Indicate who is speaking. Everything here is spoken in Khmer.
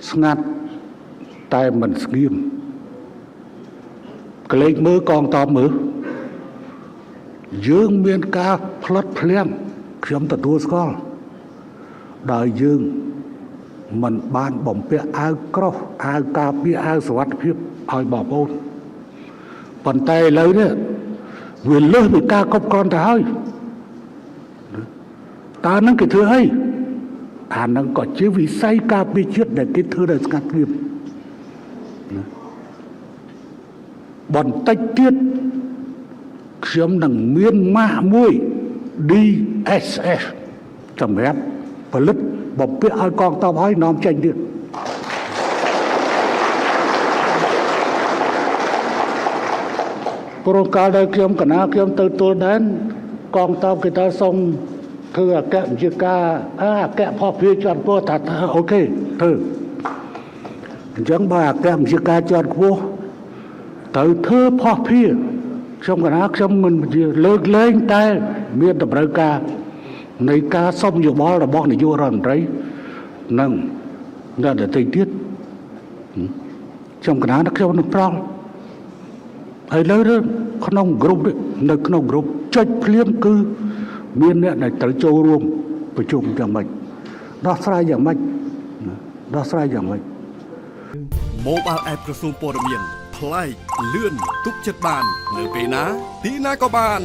Speaker 1: ស្ងាត់តែមិនស្ងៀមកលេចមើលកងតបមើលយើងមានការផ្លិតភ្លាំងខ្ញុំទទួលស្គាល់ដោយយើងមិនបានបំពាក់អាវក្រោះអាវការពារអាវសុវត្ថិភាពឲ្យបងប្អូនប៉ុន្តែឥឡូវនេះវាលើសពីការគ្រប់គ្រាន់ទៅហើយតើនឹងគេធ្វើអីអានឹងក៏ជាវិស័យការពារជាតិដែលគេធ្វើដោយស្ងាត់ស្ងៀមបន្តិចទៀតខ្ញុំនឹងមានម៉ាស់មួយ DSS សម្រាប់ផលិតបំពាក់ឲ្យកងទ័ពឲ្យនាំចេញទៀតព្រោះកាលដែលខ្ញុំកណាខ្ញុំទៅទល់ដែនកងទ័ពគេថាសូមធ្វើអគ្គបញ្ជាការអគ្គភស្តុភារជាន់ខ្ពស់ថាអូខេធ្វើអញ្ចឹងបើអគ្គបញ្ជាការជាន់ខ្ពស់ត្រូវធ្វើភស្តុភារខ្ញុំកណាខ្ញុំមិនលើកលែងតែមានតម្រូវការនៃការសុំយោបល់របស់នាយករដ្ឋមន្ត្រីនិងអ្នកដទៃទៀតខ្ញុំកណាខ្ញុំនឹងប្រល់ហើយលើក្នុងក្រុមនៅក្នុងក្រុមចុចភ្លាមគឺមានអ្នកដែលត្រូវចូលរួមប្រជុំយ៉ាងម៉េចដោះស្រាយយ៉ាងម៉េចដោះស្រាយយ៉ាងម៉េច
Speaker 2: Mobile App ក្រសួងព័ត៌មានប្លែកលឿនទុកចិត្តបាននៅពេលណាទីណាក៏បាន